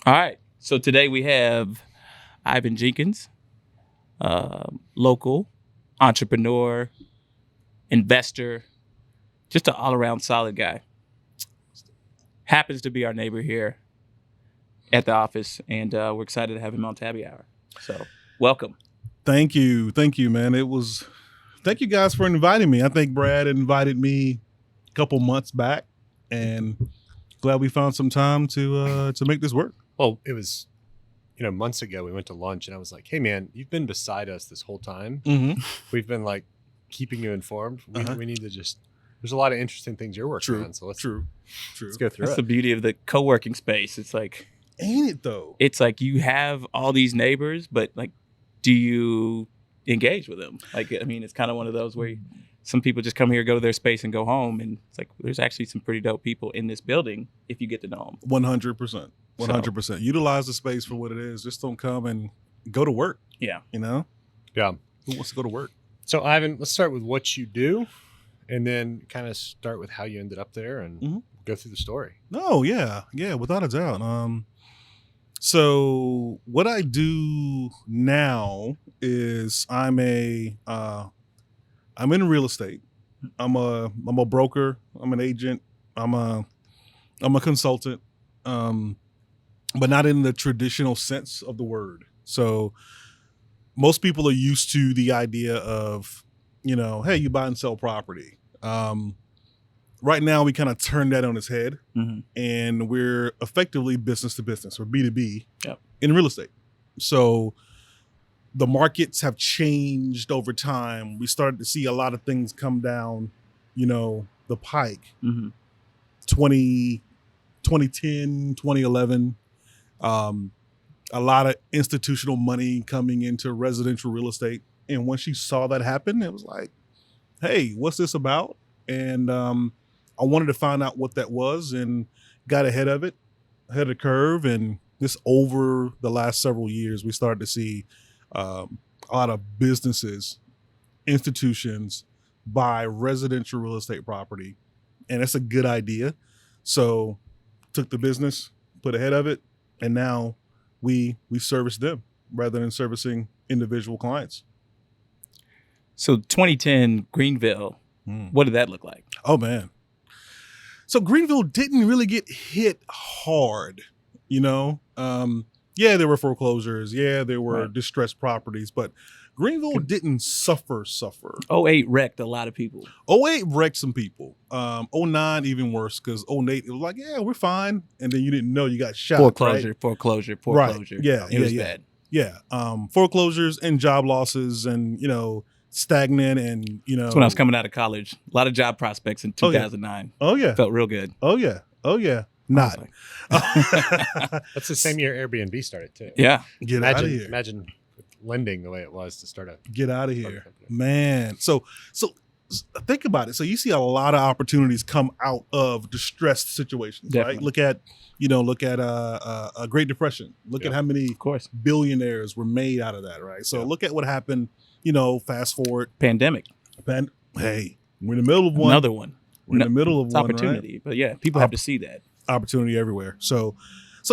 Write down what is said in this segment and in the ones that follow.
All right. So today we have Ivan Jenkins, local entrepreneur, investor, just an all-around solid guy. Happens to be our neighbor here at the office, and we're excited to have him on Tabbi Hour. So welcome. Thank you, man. Thank you guys for inviting me. I think Brad invited me a couple months back, and glad we found some time to make this work. Well, it was, months ago we went to lunch, and I was like, "Hey, man, you've been beside us this whole time. Mm-hmm. We've been like keeping you informed. We need to just. There's a lot of interesting things you're working on, so let's True. Let's go through That's it. the beauty of the co-working space. It's like, Ain't it though? it's like you have all these neighbors, but like, do you engage with them? Like, I mean, it's kind of one of those where some people just come here, go to their space, and go home, and it's like there's actually some pretty dope people in this building if you get to know them. 100%. 100%. Utilize the space for what it is. Just don't come and go to work. Yeah. Yeah. Who wants to go to work? So, Ivan, let's start with what you do, and then kind of start with how you ended up there, and go through the story. Oh, yeah, without a doubt. So what I do now is I'm in real estate. I'm a broker. I'm an agent. I'm a consultant. But not in the traditional sense of the word. So most people are used to the idea of, hey, you buy and sell property. Right now, we kind of turn that on its head, and we're effectively business to business, or B2B, in real estate. So the markets have changed over time. We started to see a lot of things come down, the pike. 2010, 2011, a lot of institutional money coming into residential real estate. And once you saw that happen, it was like, hey, what's this about? And I wanted to find out what that was and got ahead of the curve. And this over the last several years, we started to see a lot of businesses, institutions buy residential real estate property. And it's a good idea. So took the business, put ahead of it, and now we service them rather than servicing individual clients. So 2010 Greenville, what did that look like? Oh, man. So Greenville didn't really get hit hard, Yeah, there were foreclosures. Yeah, there were distressed properties, but Greenville didn't suffer. 08 wrecked a lot of people. 08 wrecked some people. 09 even worse, because 08 it was like, yeah, we're fine. And then you didn't know you got shot. Foreclosure. Right. Yeah. It was bad. Yeah. Foreclosures and job losses and, stagnant and, That's when I was coming out of college. A lot of job prospects in 2009. Oh, yeah. Felt real good. Oh, yeah. Not. That's the same year Airbnb started, too. Yeah. Get out of here. Imagine lending the way it was to start a Get out of here, man. So think about it. So you see a lot of opportunities come out of distressed situations, Definitely. right? Look at a Great Depression. Look at how many billionaires were made out of that, right? So look at what happened. Fast forward. Pandemic. Hey, we're in the middle of one. Another one. We're in the middle of it's one, opportunity, right? But yeah, people have to see that. Opportunity everywhere. So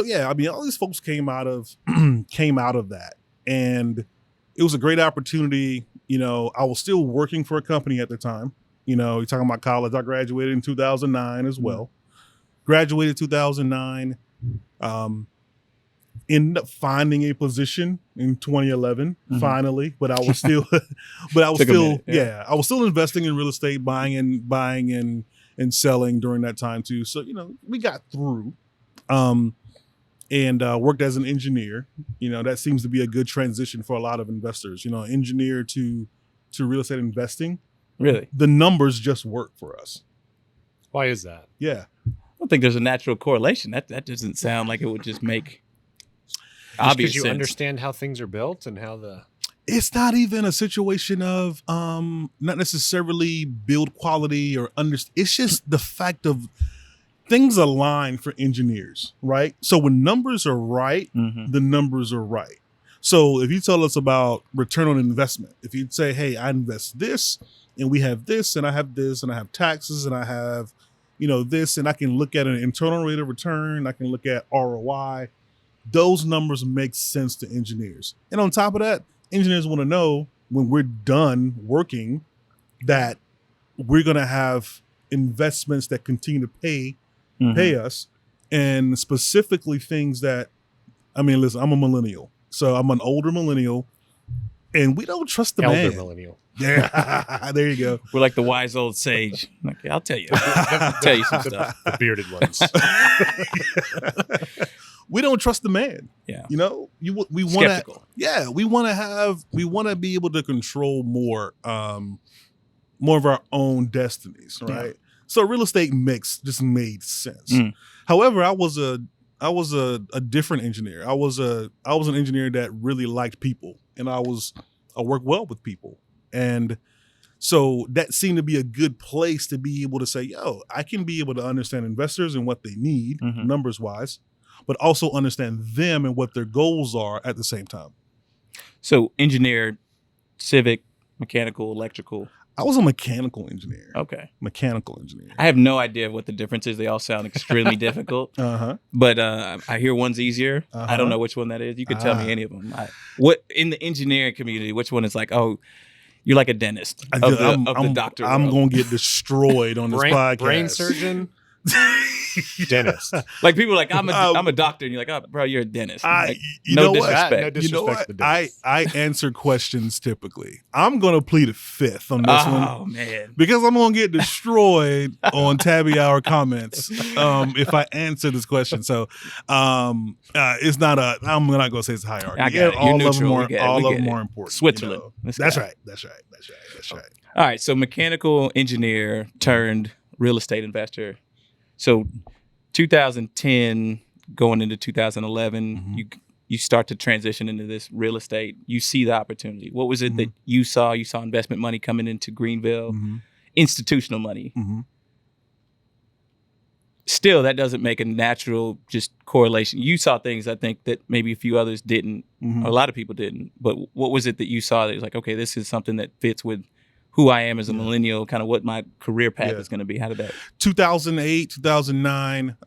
yeah, I mean, all these folks came out of that, and it was a great opportunity. I was still working for a company at the time. You're talking about college. I graduated in 2009 as well. Graduated 2009. Ended up finding a position in 2011 finally, but I was still, I was still investing in real estate, buying and selling during that time too. So we got through, and worked as an engineer. That seems to be a good transition for a lot of investors. Engineer to real estate investing. Really, the numbers just work for us. Why is that? Yeah, I don't think there's a natural correlation. That doesn't sound like it would just make obvious because you sense. understand how things are built and how it's not even a situation of not necessarily build quality or understand. It's just the fact of things align for engineers, right? So when numbers are right, the numbers are right. So if you tell us about return on investment, if you'd say, hey, I invest this and we have this and I have this and I have taxes and I have, this, and I can look at an internal rate of return, I can look at ROI, those numbers make sense to engineers. And on top of that, engineers want to know when we're done working that we're going to have investments that continue to pay us, and specifically things that, I mean, listen, I'm a millennial, so I'm an older millennial, and we don't trust the Elder man. millennial. Yeah, there you go. We're like the wise old sage. Like, I'll tell you. I'll tell you some stuff. The bearded ones. We don't trust the man. Yeah. You know, we want to, we want to be able to control more of our own destinies, right? Yeah. So real estate mix just made sense. However, I was a different engineer. I was an engineer that really liked people, and I worked well with people. And so that seemed to be a good place to be able to say, yo, I can be able to understand investors and what they need, numbers wise, but also understand them and what their goals are at the same time. So engineer, civic, mechanical, electrical. I was a mechanical engineer. Okay. Mechanical engineer. I have no idea what the difference is. They all sound extremely difficult. But I hear one's easier. I don't know which one that is. You could tell me any of them. What in the engineering community, which one is like, oh, you're like a dentist of the doctor. I'm going to get destroyed on this podcast. Brain surgeon. Dentist. Like people are like, I'm a doctor, and you're like, oh, bro, you're a dentist. Like, no disrespect. You know what? I answer questions typically. I'm gonna plead a fifth on this one. Oh man, because I'm gonna get destroyed on Tabby Hour comments if I answer this question. So it's not a. I'm not gonna say it's a hierarchy. I got it. All You're of them neutral. are more important. Switzerland. You know? That's right. All right. So mechanical engineer turned real estate investor. So 2010 going into 2011, you start to transition into this real estate. You see the opportunity. What was it that you saw? You saw investment money coming into Greenville, institutional money. Still, that doesn't make a natural just correlation. You saw things, I think, that maybe a few others didn't, or a lot of people didn't. But what was it that you saw that was like, okay, this is something that fits with who I am as a millennial, kind of what my career path is going to be? How did that? 2008, 2009,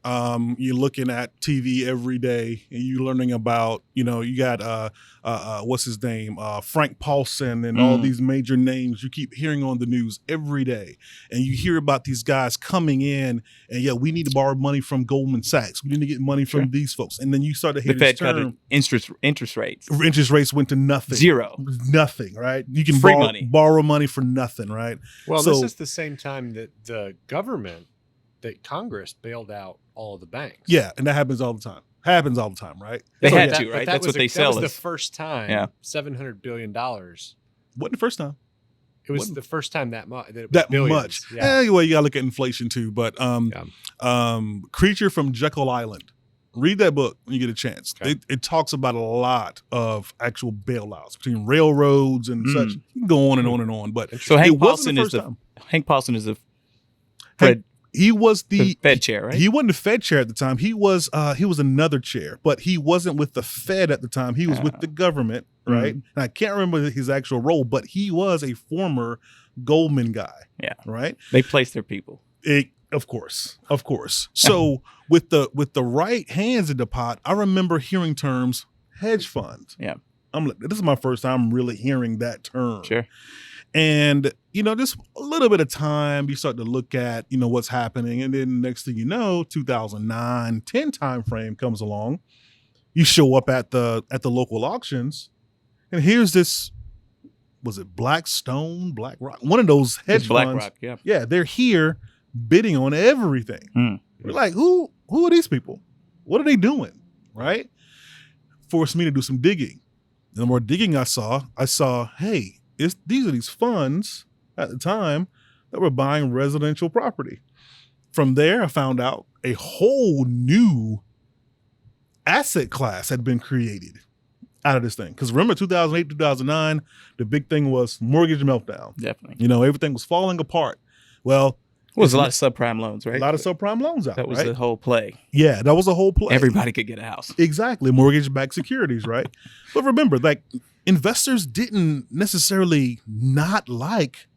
you're looking at TV every day and you're learning about, you got, what's his name? Frank Paulson and all these major names you keep hearing on the news every day. And you hear about these guys coming in and we need to borrow money from Goldman Sachs. We need to get money from these folks. And then you start to hear the Fed cut interest rates. Interest rates went to nothing. Zero. Nothing, right? You can borrow money for nothing, right? Well, this is the same time that the government, that Congress bailed out all of the banks. Yeah, and that happens all the time. Right? They had to, right? That's what they sell us. That was the first time. $700 billion. Wasn't the first time. It was the first time that much. That much. Yeah. Anyway, you got to look at inflation too. But Creature from Jekyll Island. Read that book when you get a chance. Okay. It talks about a lot of actual bailouts between railroads and such. You can go on and on and on. But so Hank Paulson is the Fed. He was the Fed chair, right? He wasn't the Fed chair at the time. He was another chair, but he wasn't with the Fed at the time. He was with the government, right? And I can't remember his actual role, but he was a former Goldman guy. Yeah. Right? They place their people. Of course. So with the right hands in the pot, I remember hearing terms hedge funds. Yeah. This is my first time really hearing that term. Sure. And, just a little bit of time, you start to look at, what's happening. And then next thing you know, 2009, 10 time frame comes along. You show up at the local auctions, and here's this, was it Blackstone, BlackRock? One of those hedge funds. BlackRock, yeah. Yeah, they're here bidding on everything. We're like, who are these people? What are they doing? Right? Forced me to do some digging. And the more digging I saw, hey, these are these funds at the time that were buying residential property. From there, I found out a whole new asset class had been created out of this thing. Because remember, 2008, 2009, the big thing was mortgage meltdown. Definitely. Everything was falling apart. Well, it was a lot of subprime loans, right? A lot of subprime loans out. That was the whole play. Yeah, that was the whole play. Everybody could get a house. Exactly. Mortgage-backed securities, right? But remember, investors didn't necessarily not like,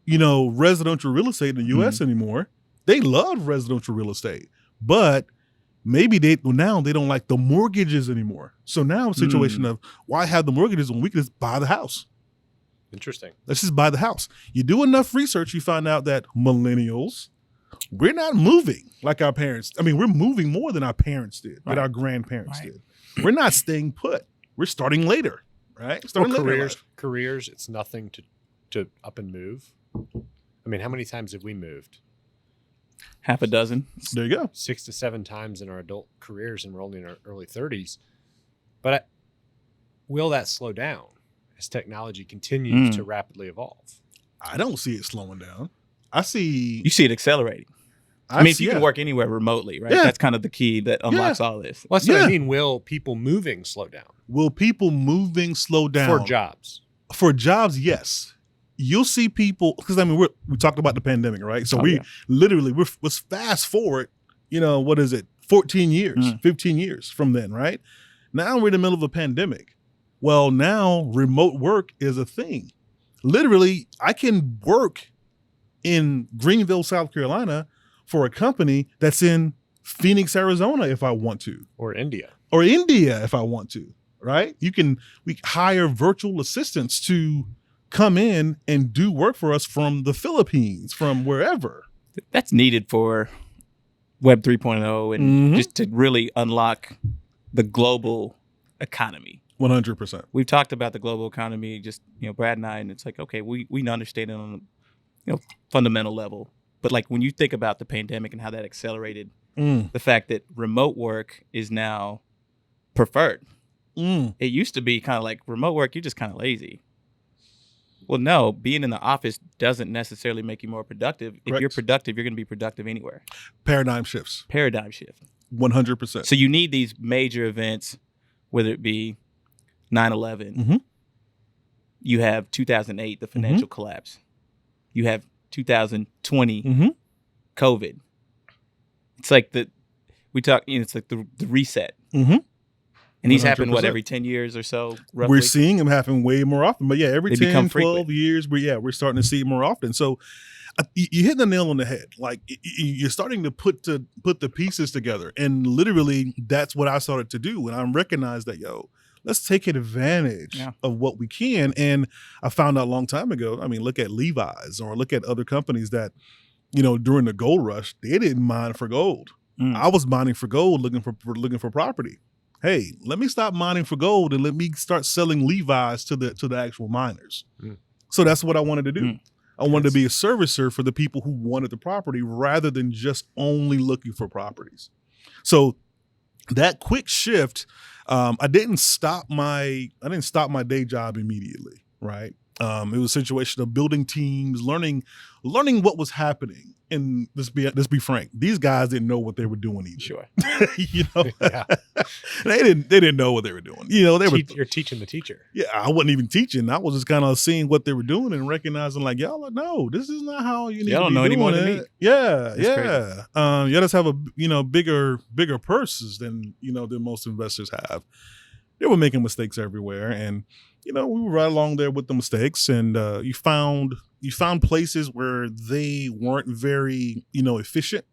residential real estate in the U.S. anymore. They loved residential real estate, but maybe now they don't like the mortgages anymore. So now a situation of why have the mortgages when we can just buy the house? Interesting. Let's just buy the house. You do enough research, you find out that millennials, we're not moving like our parents. I mean, we're moving more than our parents did, that our grandparents did. We're not staying put. We're starting later, right? Starting later in life. Careers, it's nothing to up and move. I mean, how many times have we moved? Half a dozen. There you go. 6 to 7 times in our adult careers, and we're only in our early 30s. But will that slow down as technology continues to rapidly evolve? I don't see it slowing down. You see it accelerating. I mean, if you can work anywhere remotely, right? Yeah. That's kind of the key that unlocks all this. Well, that's what I mean. Will people moving slow down? Will people moving slow down? For jobs. For jobs, yes. You'll see people, because I mean, we talked about the pandemic, right? So let's fast forward, what is it? 14 years, 15 years from then, right? Now we're in the middle of a pandemic. Well, now remote work is a thing. Literally, I can work in Greenville, South Carolina for a company that's in Phoenix, Arizona if I want to. Or India if I want to, right? We hire virtual assistants to come in and do work for us from the Philippines, from wherever. That's needed for Web 3.0 and just to really unlock the global economy. 100%. We've talked about the global economy, just, Brad and I, and it's like, okay, we understand it on a fundamental level. But like when you think about the pandemic and how that accelerated the fact that remote work is now preferred. It used to be kind of like remote work, you're just kind of lazy. Well, no, being in the office doesn't necessarily make you more productive. Correct. If you're productive, you're going to be productive anywhere. Paradigm shifts. 100%. So you need these major events, whether it be 9/11. You have 2008, the financial collapse. You have 2020, COVID. It's like it's like the reset. And these happen, every 10 years or so, roughly? We're seeing them happen way more often. But yeah, every They 10, 12 frequent. years, we're starting to see it more often. So you hit the nail on the head. Like you're starting to put the pieces together. And literally, that's what I started to do. And I recognized that, let's take advantage of what we can. And I found out a long time ago, I mean, look at Levi's or look at other companies that, during the gold rush, they didn't mine for gold. I was mining for gold, looking for property. Hey, let me stop mining for gold and let me start selling Levi's to the actual miners. So that's what I wanted to do. I wanted to be a servicer for the people who wanted the property rather than just only looking for properties. So that quick shift, I didn't stop my day job immediately, right? It was a situation of building teams, learning what was happening. And let's be frank, these guys didn't know what they were doing either. Sure. They didn't know what they were doing. You're teaching the teacher. Yeah, I wasn't even teaching. I was just kind of seeing what they were doing and recognizing, like, y'all, no, this is not how you need y'all to be don't know any more doing than it. me. Yeah, That's yeah. Y'all just have a bigger purses than most investors have. They were making mistakes everywhere, and we were right along there with the mistakes, and you found places where they weren't very efficient,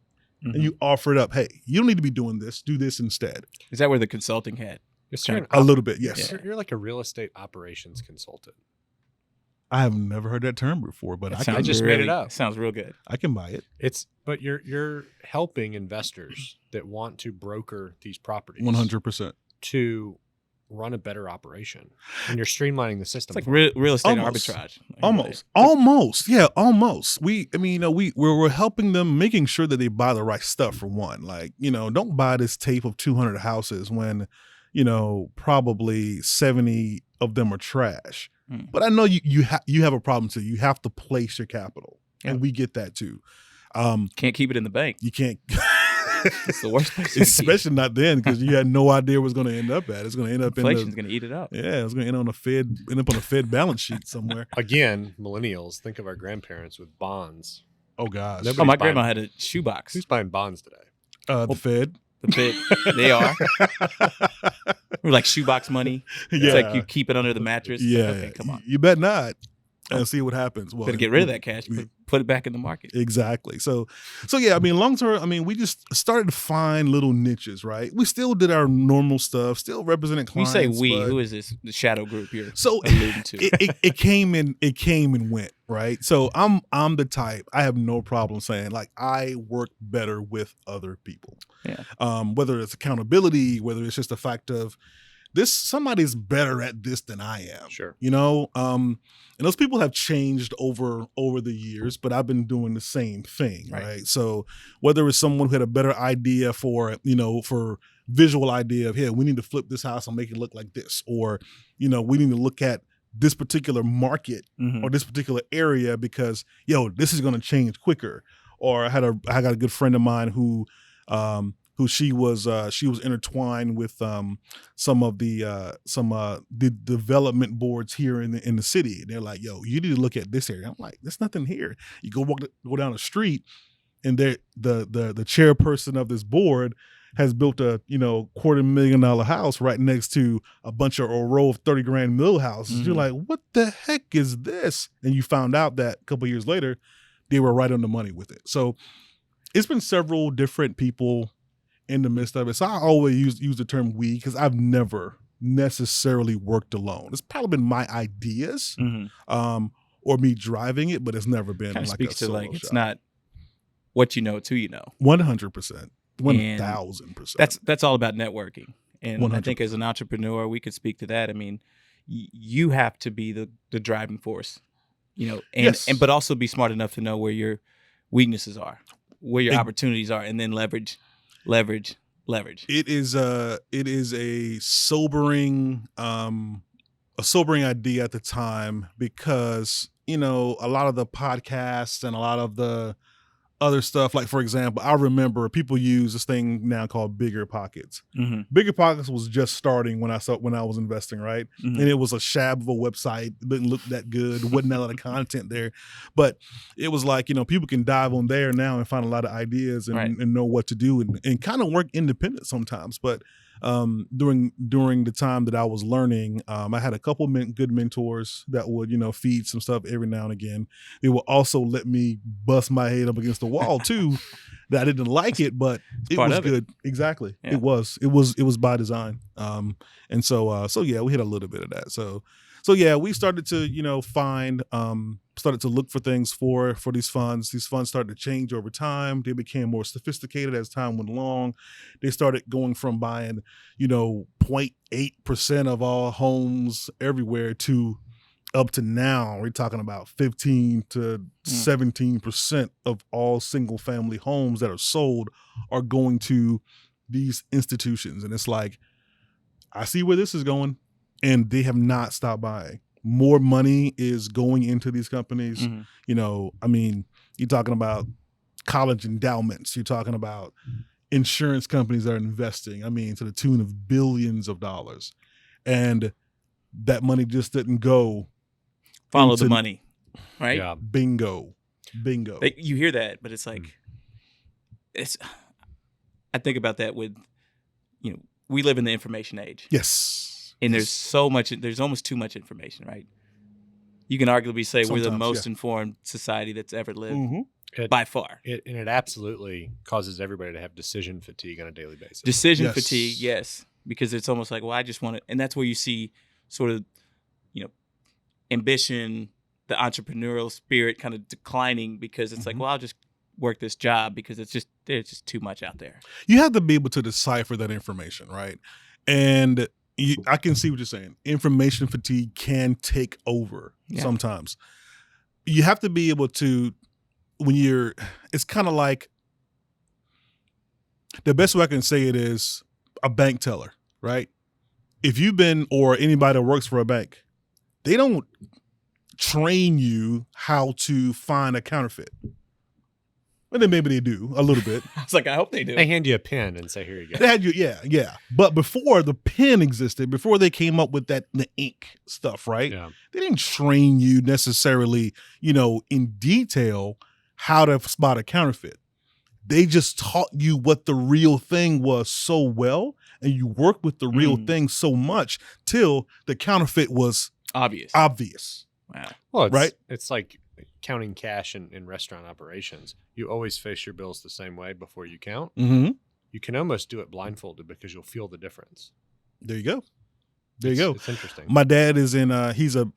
and you offered up, hey, you don't need to be doing this, do this instead. Is that where the consulting had? A little bit, yes. You're like a real estate operations consultant. I have never heard that term before, but I just made it up. Sounds real good. I can buy it. But you're helping investors that want to broker these properties 100% to run a better operation, and you're streamlining the system. It's like real estate arbitrage. Almost. We're helping them, making sure that they buy the right stuff for one. Like, don't buy this tape of 200 houses when, probably 70 of them are trash. But I know you have a problem too. You have to place your capital, and we get that too. Can't keep it in the bank. You can't. It's the worst place. Especially not then, because you had no idea what's going to end up at. It's going to end up inflation's going to eat it up. Yeah, it's going to end up on a Fed balance sheet somewhere. Again, millennials, think of our grandparents with bonds. Oh gosh. My grandma had a shoebox. Who's buying bonds today? The Fed. The Fed. They are. We're like shoebox money. It's like you keep it under the mattress. Yeah. Okay, come on. You bet not. and see what happens. Well, Better get rid of that cash, put it back in the market. Exactly. So yeah, I mean, long term, I mean, we just started to find little niches, right? We still did our normal stuff, still represented clients. You say we, who is this? The shadow group you're so alluding to? it came and went, right? So I'm the type, I have no problem saying, like, I work better with other people. Yeah. Whether it's accountability, whether it's just the fact of somebody's better at this than I am. Sure. You know, and those people have changed over the years, but I've been doing the same thing, right? So whether it's someone who had a better idea for visual idea of, hey, we need to flip this house and make it look like this, or, we need to look at this particular market or this particular area because, this is going to change quicker. Or I got a good friend of mine who she was intertwined with some of the development boards here in the city. They're like, yo, you need to look at this area. I'm like, there's nothing here. You go down the street, and the chairperson of this board has built a $250,000 house right next to a row of $30,000 mill houses. You're like, what the heck is this? And you found out that a couple of years later, they were right on the money with it. So it's been several different people in the midst of it. So I always use the term we because I've never necessarily worked alone. It's probably been my ideas or me driving it, but it's never been kind of like speaks a to solo like it's shot. not what you know, it's who you know. 100%. 1,000%. That's all about networking. And 100%. I think as an entrepreneur, we could speak to that. I mean, you have to be the driving force, but also be smart enough to know where your weaknesses are, where your opportunities are, and then leverage. It is a sobering idea at the time because, a lot of the podcasts and a lot of the other stuff, like, for example, I remember people use this thing now called Bigger Pockets. Bigger Pockets was just starting when I was investing, right? And it was a shab of a website. It didn't look that good. Wasn't a lot of content there. But it was like, people can dive on there now and find a lot of ideas and know what to do and kind of work independent sometimes. But during the time that I was learning, I had a couple good mentors that would, feed some stuff every now and again. They would also let me bust my head up against the wall too. That I didn't like it, but it was good. Exactly. Yeah. It was by design. And so yeah, we had a little bit of that. So yeah, we started to, started to look for things for these funds. These funds started to change over time. They became more sophisticated as time went along. They started going from buying, 0.8% of all homes everywhere to up to now, we're talking about 15 to 17% of all single family homes that are sold are going to these institutions. And it's like, I see where this is going. And they have not stopped buying. More money is going into these companies. I mean, you're talking about college endowments. You're talking about insurance companies that are investing, to the tune of billions of dollars. And that money just didn't go. Follow the money, right? Yeah. Bingo. You hear that, but it's like, I think about that with, we live in the information age. Yes. And there's almost too much information, right? You can arguably say we're the most informed society that's ever lived by far. It absolutely causes everybody to have decision fatigue on a daily basis. Decision fatigue, yes. Because it's almost like, well, I just want to, and that's where you see sort of, ambition, the entrepreneurial spirit kind of declining because it's like, well, I'll just work this job because there's just too much out there. You have to be able to decipher that information, right? And I can see what you're saying. Information fatigue can take over sometimes. You have to be able to, it's kind of like, the best way I can say it is a bank teller, right? If you've been, or anybody that works for a bank, they don't train you how to find a counterfeit. Well, then maybe they do a little bit. I was like, I hope they do. They hand you a pen and say, here you go. They had you, yeah. But before the pen existed, before they came up with the ink stuff, right? Yeah. They didn't train you necessarily, in detail how to spot a counterfeit. They just taught you what the real thing was so well, and you worked with the real thing so much till the counterfeit was obvious. Wow. Well, it's, Right? It's like counting cash in restaurant operations. You always face your bills the same way before you count. Mm-hmm. You can almost do it blindfolded because you'll feel the difference. There you go. There you go. It's interesting. My dad is in.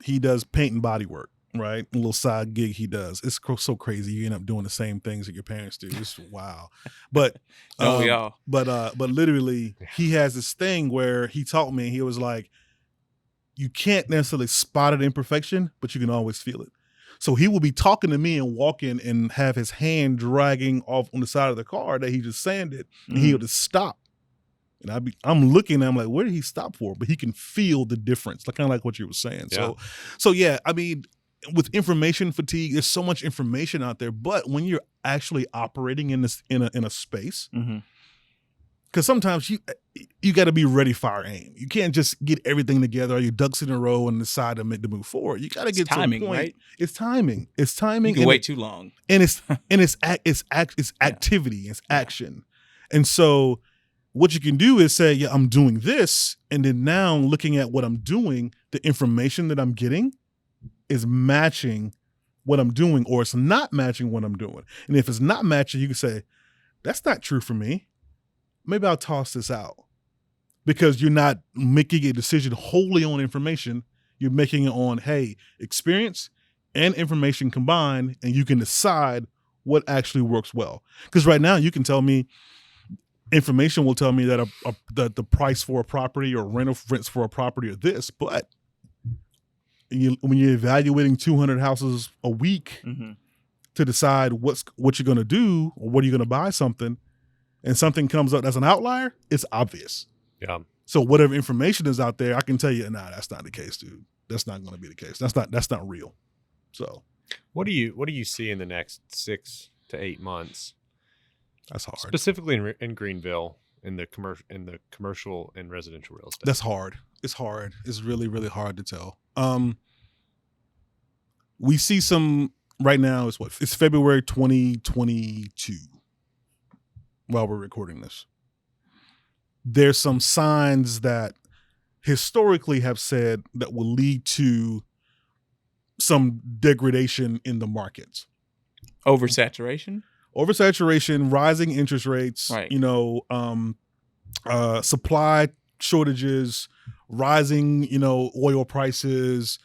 He does paint and body work. Right, a little side gig he does. It's so crazy. You end up doing the same things that your parents do. It's wow. But We all. But literally, he has this thing where he taught me. He was like, you can't necessarily spot an imperfection, but you can always feel it. So he will be talking to me and walking and have his hand dragging off on the side of the car that he just sanded, and he'll just stop. And I'm looking at him like, where did he stop for? But he can feel the difference, like kind of like what you were saying. Yeah. So yeah, I mean, with information fatigue, there's so much information out there. But when you're actually operating in a space, because sometimes you got to be ready, fire, aim. You can't just get everything together or your ducks in a row and decide to move forward. You got to get timing, to a point. right? It's timing. It's timing. You can wait too long. And it's activity. It's action. And so what you can do is say, yeah, I'm doing this, and then now looking at what I'm doing, the information that I'm getting is matching what I'm doing, or it's not matching what I'm doing. And if it's not matching, you can say, that's not true for me. Maybe I'll toss this out. Because you're not making a decision wholly on information. You're making it on, hey, experience and information combined, and you can decide what actually works well. Because right now you can tell me, information will tell me that that the price for a property or rents for a property are this, but when you're evaluating 200 houses a week to decide what you're going to do or what are you going to buy something, and something comes up as an outlier, it's obvious. Yeah. So whatever information is out there, I can tell you, nah, that's not the case, dude. That's not going to be the case. That's not real. So what do you see in the next 6 to 8 months? That's hard. Specifically in Greenville, in the commercial and residential real estate. That's hard. It's hard. It's really, really hard to tell. We see some right now. It's February 2022 while we're recording this. There's some signs that historically have said that will lead to some degradation in the markets. Oversaturation, rising interest rates, right. Supply shortages, rising, oil prices.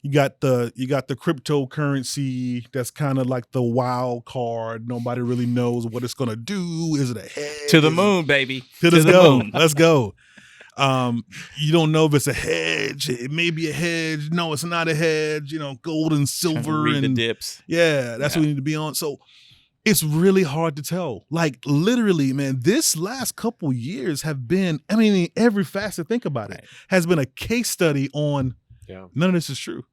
You got the cryptocurrency that's kind of like the wild card. Nobody really knows what it's gonna do. Is it a hedge? To the moon, baby. Let's go. Moon. Let's go. You don't know if it's a hedge. It may be a hedge. No, it's not a hedge. Gold and silver Read and the dips. Yeah, that's what we need to be on. So it's really hard to tell. Like literally, man, this last couple years have been, every facet, think about it, has been a case study on none of this is true.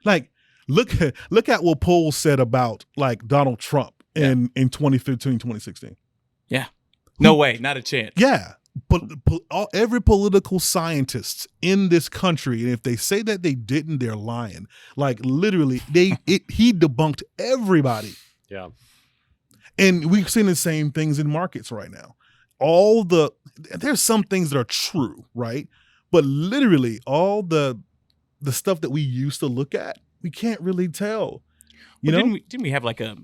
Like look at what polls said about like Donald Trump in 2015, 2016. Yeah. No way, not a chance. Yeah. But every political scientist in this country, and if they say that they didn't, they're lying. Like literally, he debunked everybody. Yeah. And we've seen the same things in markets right now. There's some things that are true, right? But literally all the stuff that we used to look at, we can't really tell. Didn't we have like a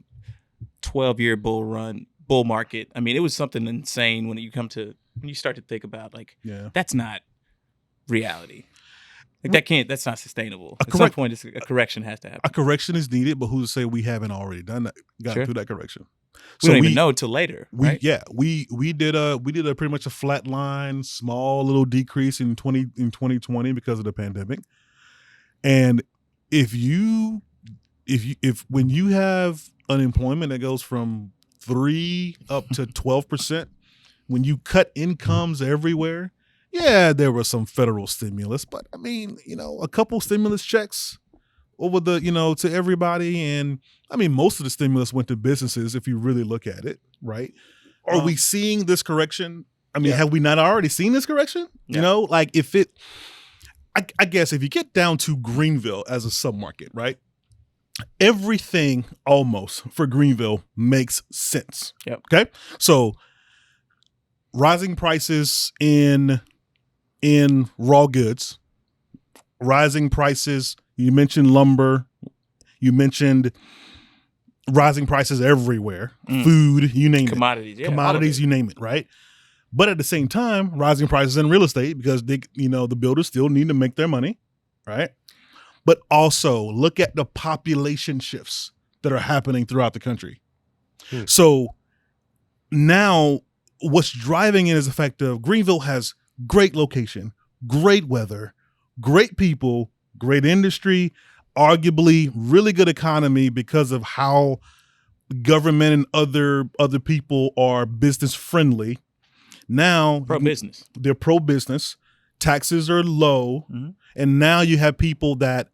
12-year bull market? It was something insane when you start to think about that's not reality. Like that's not sustainable. At some point, a correction has to happen. A correction is needed, but who's to say we haven't already done that? Through that correction. We don't even know till later. Right? We did a pretty much a flat line, small little decrease in 2020 because of the pandemic. And when you have unemployment that goes from 3 up to 12%, when you cut incomes everywhere, there was some federal stimulus, but a couple stimulus checks over to everybody. And most of the stimulus went to businesses if you really look at it, right? Are we seeing this correction? Have we not already seen this correction? Yeah. I guess if you get down to Greenville as a submarket, right? Everything almost for Greenville makes sense. Yep. Okay. So rising prices in raw goods, rising prices You mentioned lumber. You mentioned rising prices everywhere. Food, you name Commodities, it. yeah, Commodities, you name it, right? But at the same time, rising prices in real estate because they, the builders still need to make their money, right? But also look at the population shifts that are happening throughout the country. So now what's driving it is the fact of Greenville has great location, great weather, great people, great industry, arguably really good economy because of how government and other people are business friendly. Now pro-business. They're pro-business. Taxes are low. And now you have people that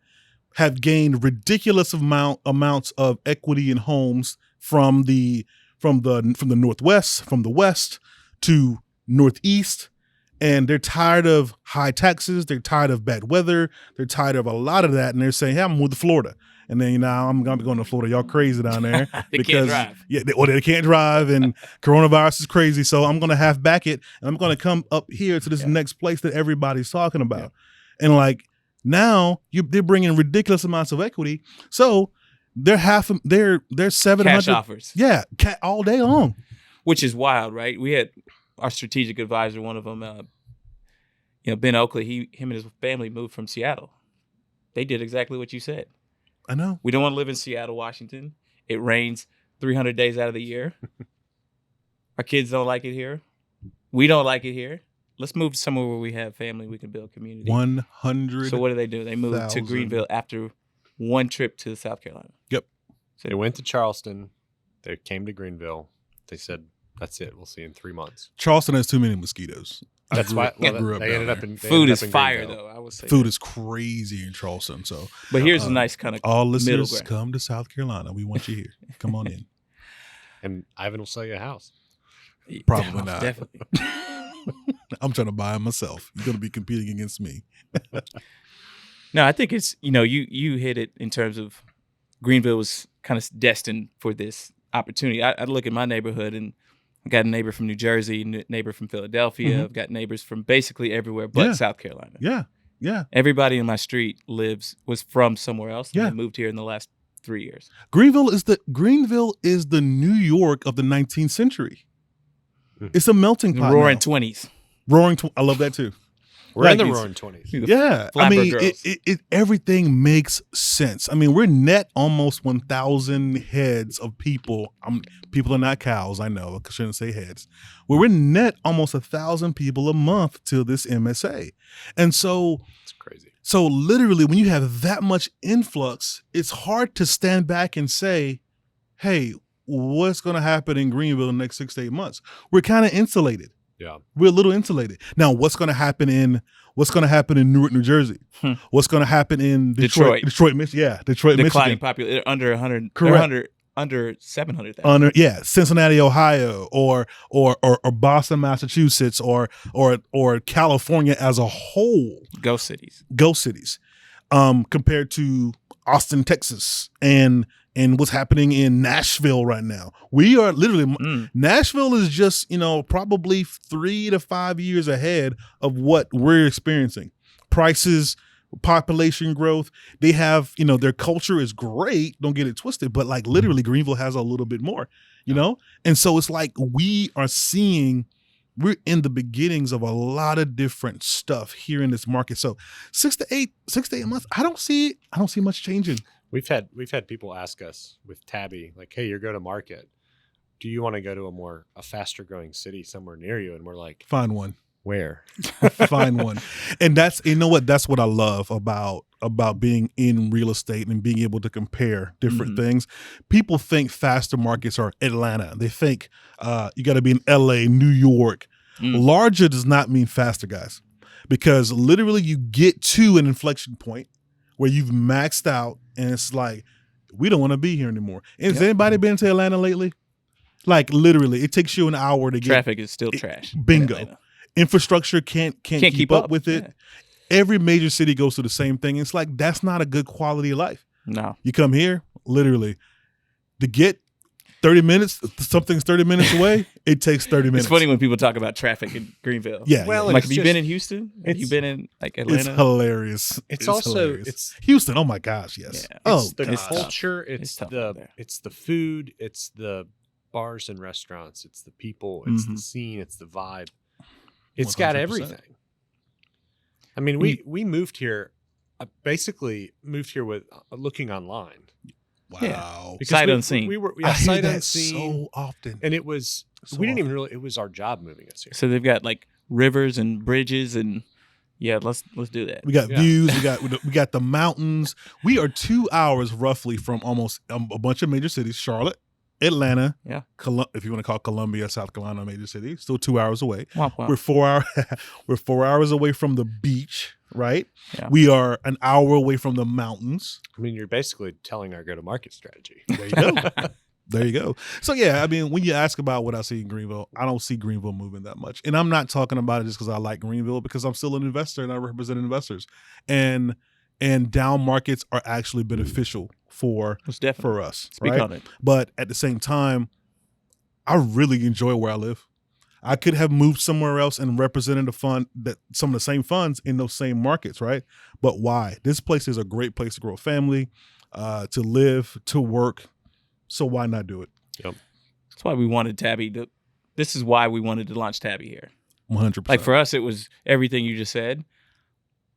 have gained ridiculous amounts of equity in homes from the Northwest, from the West to Northeast. And they're tired of high taxes. They're tired of bad weather. They're tired of a lot of that. And they're saying, hey, I'm moving to Florida. And then, I'm going to be going to Florida. Y'all crazy down there. They can't drive. Yeah, they can't drive. And coronavirus is crazy. So I'm going to half back it. And I'm going to come up here to this next place that everybody's talking about. And now they're bringing ridiculous amounts of equity. So they're 700 cash offers. Yeah, all day long. Which is wild, right? We had our strategic advisor, one of them, Ben Oakley, him and his family moved from Seattle. They did exactly what you said. I know. We don't want to live in Seattle, Washington. It rains 300 days out of the year. Our kids don't like it here. We don't like it here. Let's move to somewhere where we have family, we can build community. 100. So what do? They moved to Greenville after one trip to South Carolina. Yep. So they went to Charleston. They came to Greenville. They said, that's it. We'll see you in 3 months. Charleston has too many mosquitoes. That's why they ended up in food is fire, Greenville. though. I would say food is crazy in Charleston. So, but here's a nice kind of all listeners middle ground. come to South Carolina. We want you here. Come on in. And Ivan will sell you a house. Probably not. Definitely. I'm trying to buy it myself. You're going to be competing against me. No, I think it's you hit it in terms of Greenville was kind of destined for this opportunity. I look at my neighborhood and I got a neighbor from New Jersey, neighbor from Philadelphia. I've got neighbors from basically everywhere but South Carolina. Yeah. Everybody in my street was from somewhere else. And Yeah. they moved here in the last 3 years. Greenville is the New York of the 19th century. It's a melting pot. Roaring now. 20s. I love that too. We're in the these- roaring 20s. Yeah, I Flapper mean, girls. everything makes sense. I mean, we're net almost 1,000 heads of people. People are not cows, I know. I shouldn't say heads. Well, we're net almost 1,000 people a month to this MSA, and so It's crazy. So literally, when you have that much influx, it's hard to stand back and say, "Hey, what's going to happen in Greenville in the next 6 to 8 months?" We're kind of insulated. Yeah. We're a little insulated. Now, what's going to happen in Newark, New Jersey? What's going to happen in Detroit, Michigan? Detroit, Declining Michigan. population, under 100. Correct. Under 700,000. Cincinnati, Ohio, or Boston, Massachusetts, or California as a whole. Go cities. Compared to Austin, Texas, and what's happening in Nashville right now. We are literally Nashville is just, probably 3 to 5 years ahead of what we're experiencing. Prices, population growth. They have, their culture is great. Don't get it twisted, but literally Greenville has a little bit more, And so it's like we're in the beginnings of a lot of different stuff here in this market. So 6 to 8 months, I don't see much changing. We've had people ask us with Tabbi, like, hey, you're go to market. Do you want to go to a faster growing city somewhere near you? And we're like, Find one. where? Find one. And that's what I love about being in real estate and being able to compare different things. People think faster markets are Atlanta. They think you got to be in LA, New York. Larger does not mean faster, guys, because literally you get to an inflection point where you've maxed out and it's like, we don't want to be here anymore. And has anybody been to Atlanta lately? Literally, it takes you an hour to get. Traffic is still trash. Bingo. Infrastructure can't keep up with it. Yeah. Every major city goes through the same thing. It's like, that's not a good quality of life. No. You come here, literally, to get 30 minutes, something's 30 minutes away, it takes 30 minutes. It's funny when people talk about traffic in Greenville. Yeah. Well, yeah. Like, it's have you just- been in Houston? Have you been in like Atlanta? It's hilarious. It's also hilarious. it's Houston. Oh my gosh, yes. Yeah. Oh, it's the It's tough. culture. It's It's tough out the there. it's the food. It's the bars and restaurants. It's the people. It's the Mhm. scene. It's the vibe. It's got 100%. everything. I mean, we moved here. Basically moved here with looking online. wow. Because Sight we, unseen. We were I hear sight that unseen, so often. and it was So we didn't often. even really. It was our job moving us here. So they've got like rivers and bridges and yeah, let's do that. We got Yeah. views. We got the mountains. We are 2 hours roughly from almost a bunch of major cities: Charlotte, Atlanta, Yeah. if you want to call Columbia, South Carolina, a major city. Still 2 hours away. Womp womp. We're 4 hour. We're 4 hours away from the beach. Right. Yeah. We are an hour away from the mountains. I mean, you're basically telling our go-to-market strategy. There you go. There you go. So yeah, I mean, when you ask about what I see in Greenville, I don't see Greenville moving that much. And I'm not talking about it just because I like Greenville, because I'm still an investor and I represent investors. And down markets are actually beneficial for Most definitely. for us. Speak right? on it. But at the same time, I really enjoy where I live. I could have moved somewhere else and represented a fund that some of the same funds in those same markets, right? But why? This place is a great place to grow a family, to live, to work. So why not do it? That's why we wanted Tabbi to. This is why we wanted to launch Tabbi here. 100%. Like for us, it was everything you just said.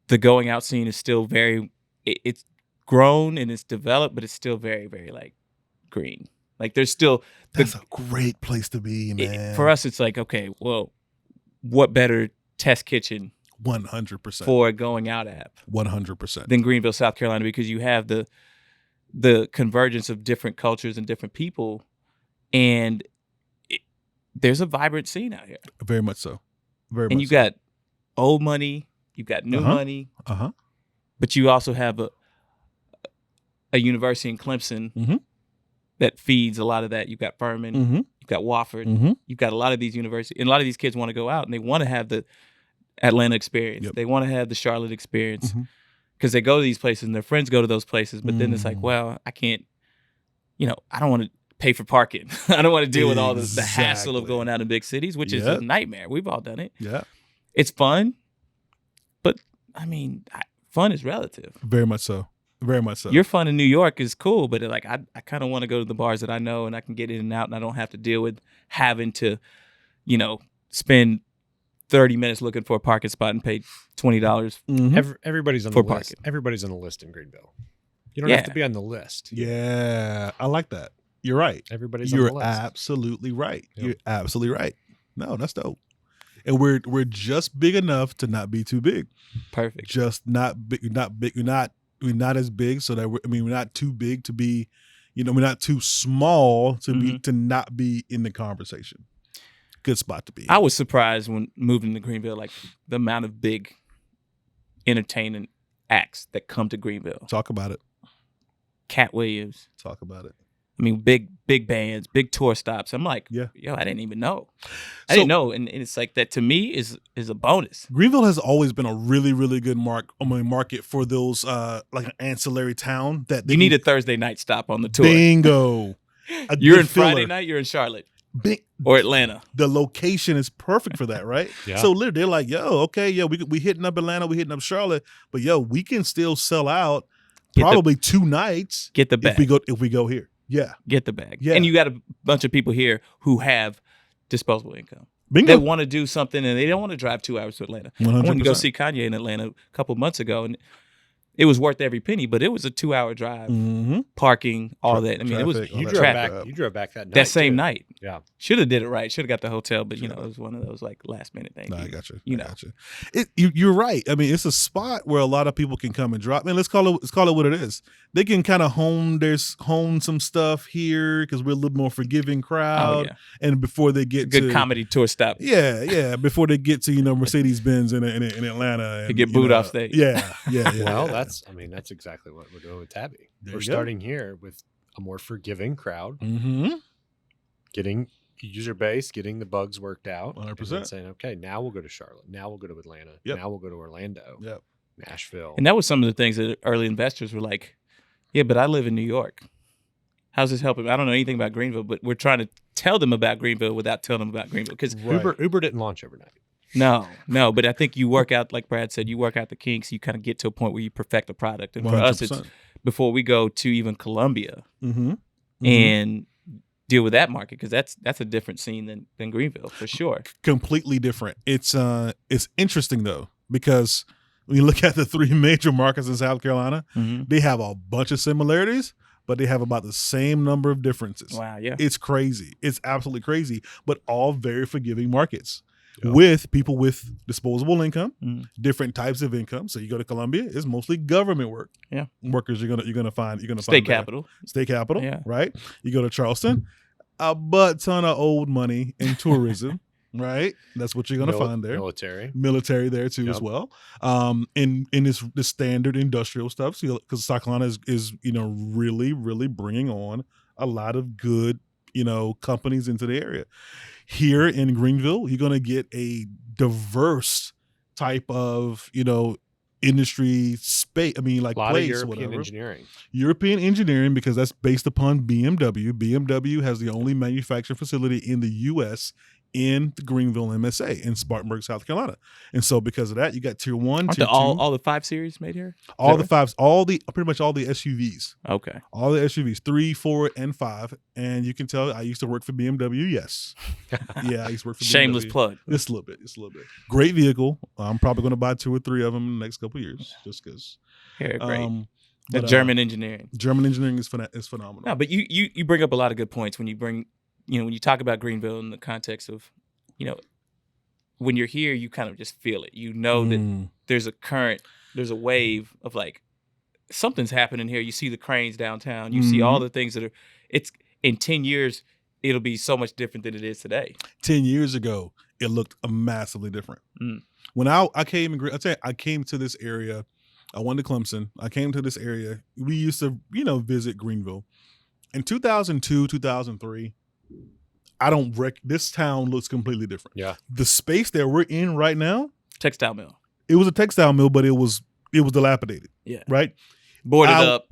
The going out scene is still very. It's grown and it's developed, but it's still very, very like green. Like there's still That's a great place to be, man. for us. It's like, okay, well, what better test kitchen 100%. for a going out app 100%. than Greenville, South Carolina, because you have the convergence of different cultures and different people, and there's a vibrant scene out here. Very much so. Very And much you got old money, you got new money, so. Uh-huh. but you also have a university in Clemson Mhm. that feeds a lot of that. You've got Furman, Mm-hmm. you've got Wofford, Mm-hmm. you've got a lot of these universities, and a lot of these kids want to go out and they want to have the Atlanta experience. Yep. They want to have the Charlotte experience Mhm. because they go to these places and their friends go to those places. But then it's like, Mm. well, I can't, I don't want to pay for parking. I don't want to deal with all the hassle of Exactly. going out in big cities, which is Yep. a nightmare. We've all done it. Yeah. It's fun, but I mean, fun is relative. Very much so. Very much so. Your fun in New York is cool, but like I kind of want to go to the bars that I know and I can get in and out and I don't have to deal with having to, spend 30 minutes looking for a parking spot and pay $20. Mhm. Everybody's on For the list. parking. Everybody's on the list in Greenville. You don't Yeah. have to be on the list. Yeah. I like that. You're right. Everybody's on You're the list. absolutely right. Yep. You're absolutely right. No, that's dope. And we're just big enough to not be too big. Perfect. Just not big. Not big. We're not as big, so that we're not too big to be. We're not too small to be to not be in the conversation. Good spot to be. I was surprised when moving to Greenville, like the amount of big entertaining acts that come to Greenville. Talk about it. Cat Williams. Talk about it. I mean, big bands, big tour stops. I'm like, Yeah. I didn't even know. I So- didn't know, and it's like that to me is a bonus. Greenville has always been a really, really good market for those like an ancillary town that You need a Thursday night stop on the tour. bingo. A You're good in Friday filler. night. You're in Charlotte Big, or Atlanta. the location is perfect for that, right? Yeah. So literally, they're like, "Yo, okay, yeah, we hitting up Atlanta, we hitting up Charlotte, but yo, we can still sell out Get the- probably 2 nights Get the if bag. we go here." Yeah, Get the bag. Yeah. And you got a bunch of people here who have disposable income. bingo. They want to do something and they don't want to drive 2 hours to Atlanta. I went to go 100%. see Kanye in Atlanta a couple months ago, and it was worth every penny. But it was a 2-hour drive, Mm-hmm. parking, all that. I mean, it was Traffic, all You that drove traffic. back. You drove back that night. that same too. night. Yeah. Should have did it right. Should have got the hotel, but Should've. it was one of those like last minute things. No, I got you. You I know. got you. You're right. I mean, it's a spot where a lot of people can come and drop. Man, let's call it what it is. They can kind of hone some stuff here because we're a little more forgiving Oh crowd. yeah, And before they get good to comedy tour stop. yeah, before they get to Mercedes Benz in Atlanta, and, To get booed off stage. Yeah. Well, yeah. that's exactly what we're doing with Tabbi. There We're you go. starting here with a more forgiving crowd, Mm-hmm. getting user base, getting the bugs worked out, and then 100%. saying, okay, now we'll go to Charlotte. Now we'll go to Atlanta. Yep. Now we'll go to Orlando. Yep. Nashville. And that was some of the things that early investors were like, "Yeah, but I live in New York. How's this helping? I don't know anything about Greenville, but we're trying to tell them about Greenville without telling them about Greenville. Because Uber didn't launch overnight. no, but I think you work out, like Brad said, you work out the kinks. You kind of get to a point where you perfect the product. And for us, it's 100%. before we go to even Columbia Mm-hmm. and deal with that market, because that's a different scene than Greenville for sure. Completely different. It's interesting though, because when you look at the 3 major markets in South Carolina, they have a bunch of similarities, but they have about the same number of differences. Wow, yeah. It's crazy. It's absolutely crazy, but all very forgiving markets. Yeah. With people with disposable income, Mhm. different types of income. So you go to Columbia, it's mostly government work. Yeah. Workers you're gonna find State there. capital. State capital, Yeah. right? You go to Charleston, a butt ton of old money in tourism, right? That's what you're gonna find there. Military there too as well. In the standard industrial stuff, because South Carolina is really really bringing on a lot of good companies into the area. Here in Greenville, you're gonna get a diverse type of industry space. I mean, like A lot place, of European whatever. engineering. European engineering, because that's based upon BMW. BMW has the only manufacturing facility in the U.S. in the Greenville MSA in Spartanburg, South Carolina. And so because of that, you got tier 1, Aren't tier 2. all the 5 Series made here? All the fives, pretty much all the SUVs. Okay. All the SUVs, 3, 4, and 5. And you can tell I used to work for BMW, yes. Yeah, I used to work for Shameless BMW. plug. Just a little bit. Great vehicle. I'm probably going to buy 2 or 3 of them in the next couple of years, just because. Yeah, great. But, German engineering. German engineering is phenomenal. No, but you bring up a lot of good points when you bring, when you talk about Greenville in the context of, when you're here, you kind of just feel it. You know that there's a current, there's a wave of like, something's happening here. You see the cranes downtown. You see all the things that are, it's in 10 years, it'll be so much different than it is today. 10 years ago, it looked massively different. When I came to this area, I went to Clemson. I came to this area. We used to, visit Greenville. In 2002, 2003, this town looks completely different. Yeah. The space that we're in right now, Textile mill. it was a textile mill, but it was dilapidated. Yeah. Right? Boarded up.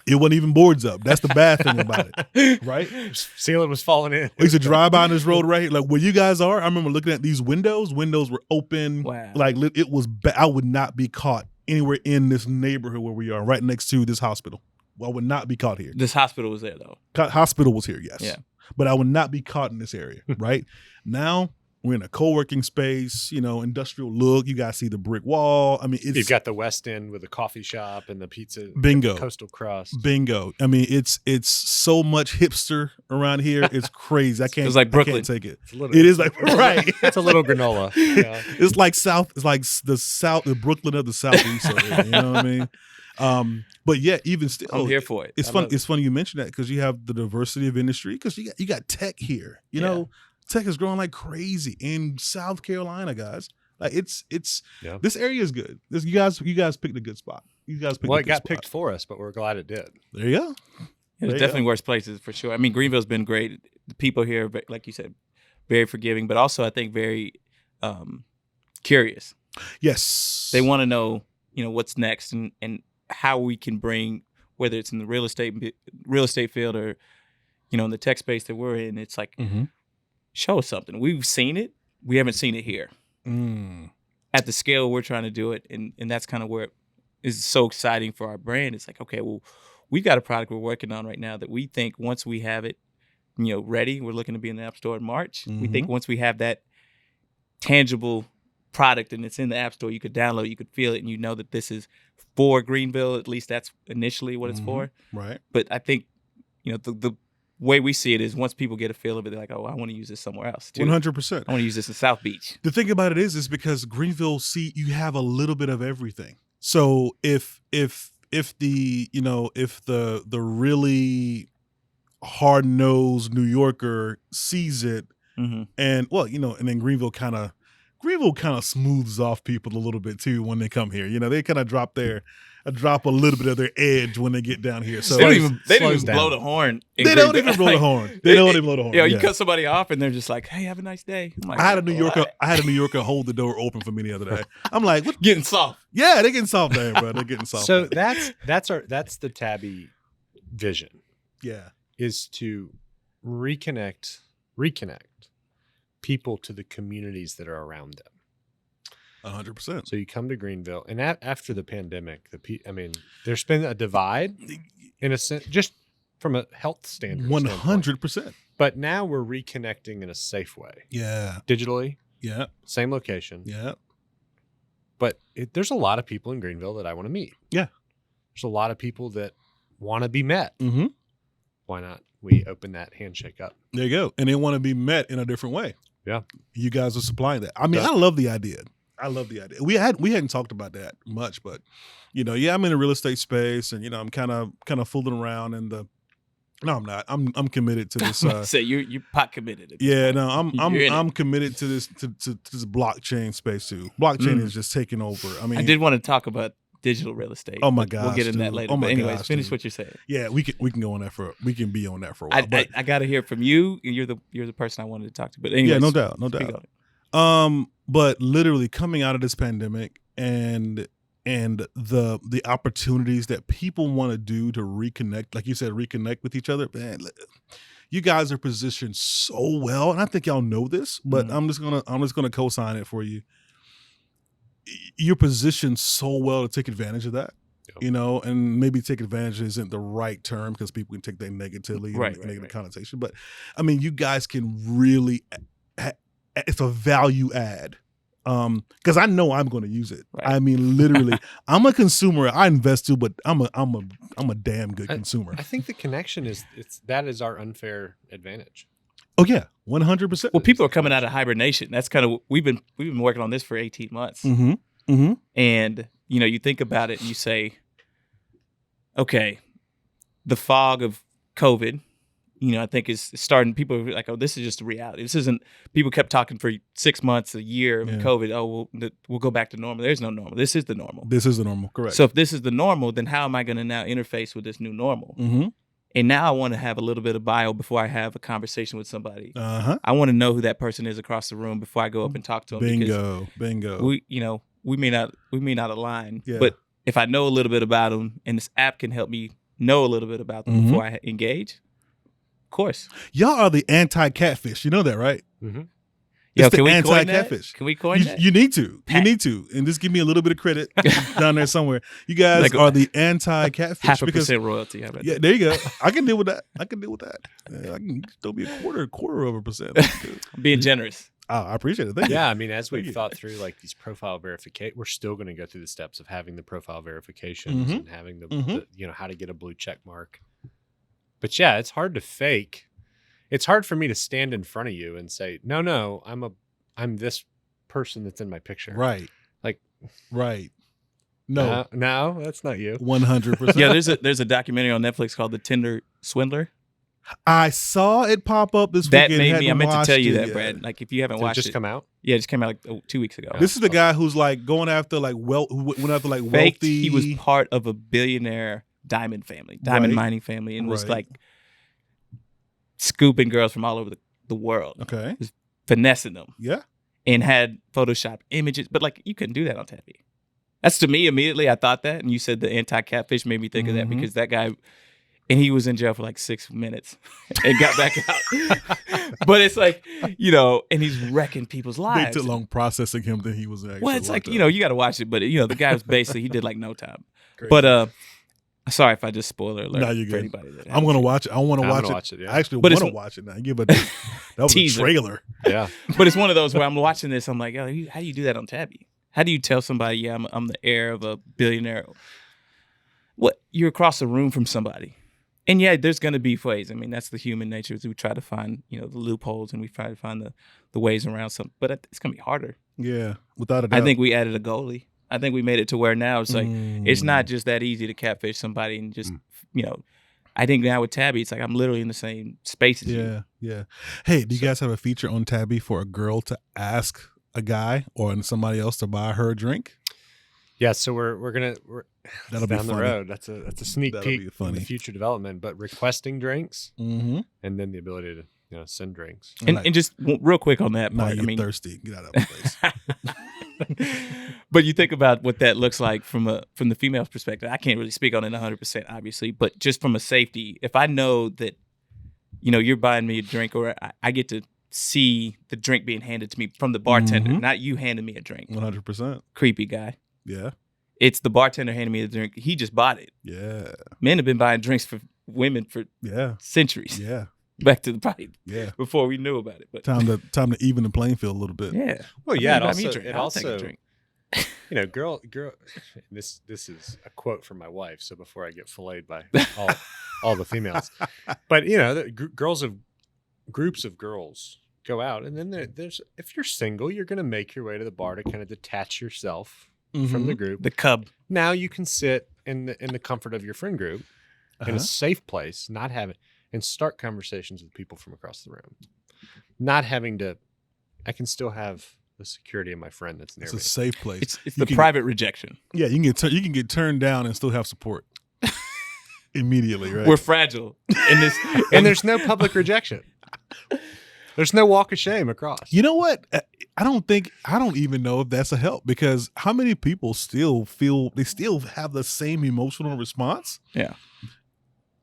It wasn't even boards up. That's the bad thing about it. Right? Ceiling was falling in. We used to drive by on this road right here, like where you guys are. I remember looking at these windows. Windows were open. Wow. Like it was. I would not be caught anywhere in this neighborhood where we are, right next to this hospital. Well, I would not be caught here. This hospital was there though. Hospital was here, yes. Yeah. But I would not be caught in this area, right? Now we're in a co-working space, industrial look. You guys see the brick wall. I mean, You've got the West End with a coffee shop and the pizza. Bingo. Coastal crust. Bingo. I mean, it's so much hipster around here. It's crazy. It's like Brooklyn. I can't take it. It is like right. It's a little granola. Yeah. It's like the Brooklyn of the Southeast. You know what I mean? But yeah, even still, I'm here for it. It's fun. It's funny you mention that because you have the diversity of industry. Because you got tech here. You know, tech is growing like crazy in South Carolina, guys. Like it's this area is good. You guys picked a good spot. You guys picked. Well, a it good got spot. picked for us, but we're glad it did. There you go. There's definitely worse places for sure. I mean, Greenville's been great. The people here, like you said, very forgiving, but also I think very curious. Yes, they want to know, what's next and how we can bring, whether it's in the real estate field or, in the tech space that we're in. It's like, show us something. We've seen it. We haven't seen it here at the scale we're trying to do it. And that's kind of where it is so exciting for our brand. It's like, okay, well, we've got a product we're working on right now that we think once we have it, ready, we're looking to be in the App Store in March. We think once we have that tangible product and it's in the App Store, you could download, you could feel it, and you know that this is for Greenville. At least that's initially what it's for. Right. But I think, the way we see it is once people get a feel of it, they're like, oh, I want to use this somewhere else too. 100%. I want to use this in South Beach. The thing about it is because Greenville, you have a little bit of everything. So if the really hard-nosed New Yorker sees it, and and then Greenville kind of smooths off people a little bit too when they come here. They kind of drop a little bit of their edge when they get down here. So they don't even blow the horn. They don't even blow the horn. They don't even blow the horn. You cut somebody off and they're just like, "Hey, have a nice day." Like, I had a New Yorker hold the door open for me the other day. I'm like, what? Getting soft. Yeah, they're getting soft there, bro. They're getting soft. So that's the Tabbi vision. Yeah. is to reconnect people to the communities that are around them. 100%. So you come to Greenville, and after the pandemic, there's been a divide in a sense, just from a health standard. 100%. But now we're reconnecting in a safe way. Yeah. Digitally. Yeah. Same location. Yeah. But there's a lot of people in Greenville that I want to meet. Yeah. There's a lot of people that want to be met. Mm-hmm. Why not? We open that handshake up. There you go. And they want to be met in a different way. Yeah. You guys are supplying that. I mean, I love the idea. We hadn't talked about that much, but I'm in a real estate space, and I'm kind of fooling around no, I'm not. I'm committed to this. Say you're pot committed. Yeah, no, I'm committed to this to this blockchain space too. Blockchain is just taking over. I mean, I did want to talk about digital real estate. Oh my gosh, we'll get into that later. Oh my but anyways, gosh, finish dude. what you're saying. Yeah, we can go on that we can be on that for a while. I got to hear from you. You're the person I wanted to talk to. But anyways, yeah, no doubt. But literally coming out of this pandemic and the opportunities that people want to do to reconnect, like you said, reconnect with each other, man, you guys are positioned so well, and I think y'all know this, but I'm just gonna co-sign it for you. You're positioned so well to take advantage of that. Yep. And maybe take advantage isn't the right term because people can take that negatively and negative connotation. But I mean, you guys can really, it's a value add. Because I know I'm going to use it. Right. I mean, literally, I'm a consumer. I invest too, but I'm a damn good consumer. I think the connection is our unfair advantage. Oh yeah, 100%. Well, people are coming out of hibernation. That's kind of we've been working on this for 18 months. Mm-hmm. Mm-hmm. And you think about it and you say, okay, the fog of COVID, I think is starting. People are like, oh, this is just a reality. This isn't. People kept talking for 6 months, a year of COVID. Oh, we'll go back to normal. There's no normal. This is the normal. This is the normal. Correct. So if this is the normal, then how am I going to now interface with this new normal? Mm-hmm. And now I want to have a little bit of bio before I have a conversation with somebody. Uh-huh. I want to know who that person is across the room before I go up and talk to them. Bingo. We may not align, yeah. But if I know a little bit about them, and this app can help me know a little bit about them before I engage, of course. Y'all are the anti-catfish. You know that, right? Mm-hmm. Yo, it's can the we anti-catfish. Can we coin that? You need to. You need to. And just give me a little bit of credit down there somewhere. You guys are the anti-catfish. 0.5% royalty. How about that? There you go. I can deal with that. Yeah, I can still be a quarter of a percent. I'm being generous. Oh, I appreciate it. Thank you. Yeah, I mean, as we've thought through like these profile verification, we're still going to go through the steps of having the profile verifications and having the how to get a blue check mark. But yeah, it's hard to fake. It's hard for me to stand in front of you and say, no, I'm this person that's in my picture. Right. Like, right. No, that's not you. 100%. Yeah, there's a documentary on Netflix called The Tinder Swindler. I saw it pop up this that weekend. I meant to tell you that, Brad. Like, if you haven't watched it. Just come out? Yeah, it just came out like 2 weeks ago. This is the guy who's like going after like went after like faked, wealthy. He was part of a billionaire diamond mining family, and was like scooping girls from all over the world. Okay. Just finessing them. Yeah. And had Photoshopped images. But like, you couldn't do that on Tabbi. That's to me immediately. I thought that. And you said the anti-catfish made me think of that, because that guy, and he was in jail for like 6 minutes and got back out. But it's like, and he's wrecking people's lives. They took long processing him than he was actually. Well, it's like, up. you got to watch it. But, the guy was basically, he did like no time. Crazy. But, sorry if I just spoiler alert. No, you're for good. anybody that I'm going to watch it. I want to watch it. Yeah. I actually want to watch it now. That was a trailer. Yeah. But it's one of those where I'm watching this. I'm like, how do you do that on Tabbi? How do you tell somebody, yeah, I'm the heir of a billionaire? What? You're across the room from somebody. And yeah, there's going to be ways. I mean, that's the human nature. We try to find, the loopholes, and we try to find the ways around something. But it's going to be harder. Yeah, without a doubt. I think we added a goalie. I think we made it to where now it's like, it's not just that easy to catfish somebody and just, I think now with Tabbi, it's like I'm literally in the same space as you. Yeah. Hey, do you guys have a feature on Tabbi for a girl to ask a guy or somebody else to buy her a drink? Yeah, so we're that'll down be the funny. road. That's a sneak That'll peek be funny. in the future development, but requesting drinks and then the ability to send drinks. And just real quick on that now part, you're thirsty. Get out of my place. But you think about what that looks like from the female's perspective. I can't really speak on it 100%, obviously, but just from a safety, if I know that you're buying me a drink, or I get to see the drink being handed to me from the bartender, not you handing me a drink. 100%. Creepy guy. Yeah. It's the bartender handing me the drink. He just bought it. Yeah. Men have been buying drinks for women for centuries. Yeah. Back to the pipe. Yeah. Before we knew about it. But time to even the playing field a little bit. yeah. Well, yeah. Buy me a drink. I'll take a drink. Girl. This is a quote from my wife. So before I get filleted by all the females, but groups of girls go out, and then there's if you're single, you're going to make your way to the bar to kind of detach yourself from the group. The cub. Now you can sit in the comfort of your friend group in a safe place, not having and start conversations with people from across the room, not having to. I can still have the security of my friend that's near me. It's a safe place. It's the private rejection. Yeah, you can get turned down and still have support immediately, right? We're fragile in this, and there's no public rejection. There's no walk of shame across. You know what? I don't even know if that's a help, because how many people still have the same emotional response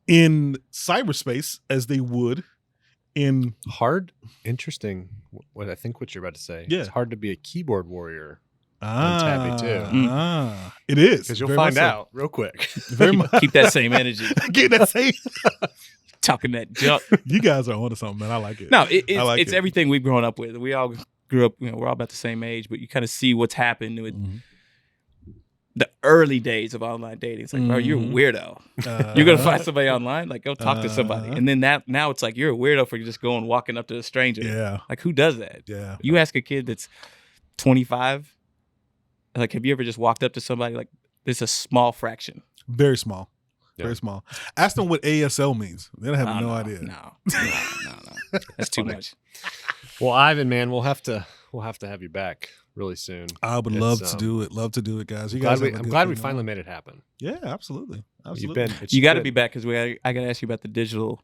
in cyberspace as they would in interesting. What I think what you're about to say. Yeah. It's hard to be a keyboard warrior on Tabby too. It is, because you'll find out real quick. Very much. Keep that same energy. Keep that same. Talking that junk. You guys are onto something, man. I like it. No, it's everything we've grown up with. We all grew up. We're all about the same age, but you kind of see what's happened with the early days of online dating. It's like, bro, you're a weirdo. You're gonna find somebody online, like go talk to somebody, and then now it's like you're a weirdo for just going walking up to a stranger. Yeah, like who does that? Yeah, you ask a kid that's 25, like, have you ever just walked up to somebody? Like, it's a small fraction. Very small. Very small. Ask them what ASL means. They'll have no idea. No. That's too much. Well, Ivan, man, we'll have to have you back really soon. I would love to do it. Love to do it, guys. I'm glad we finally made it happen. Yeah, absolutely. You got to be back, because I got to ask you about the digital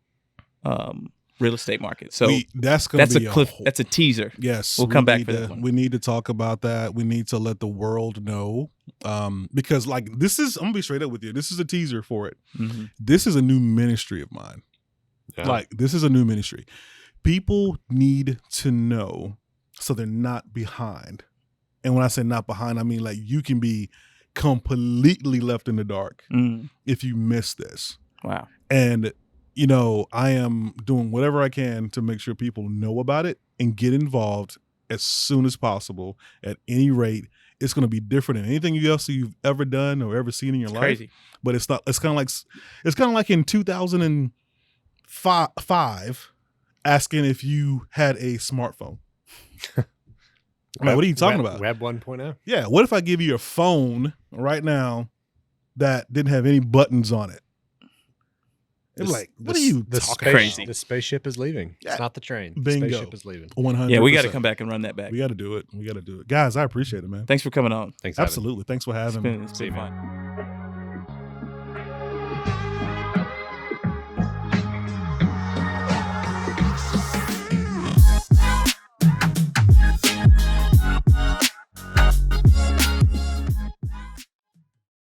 real estate market. So that's a teaser. Yes, we'll come back for that one. We need to talk about that. We need to let the world know, because like I'm gonna be straight up with you. This is a teaser for it. Mm-hmm. This is a new ministry of mine. Yeah. Like, this is a new ministry. People need to know so they're not behind. And when I say not behind, I mean like you can be completely left in the dark if you miss this. Wow. And I am doing whatever I can to make sure people know about it and get involved as soon as possible. At any rate, it's going to be different than anything else you've ever done or ever seen in your life. Crazy. But it's not. It's kind of like in 2005, asking if you had a smartphone. What are you talking about? Web 1.0. Yeah. What if I give you a phone right now that didn't have any buttons on it? What are you talking crazy? The spaceship is leaving. Yeah. It's not the train. Bingo. The spaceship is leaving. 100%. Yeah, we got to come back and run that back. We got to do it. Guys, I appreciate it, man. Thanks for coming on. Thanks. Absolutely. Thanks for having me. It's been fun.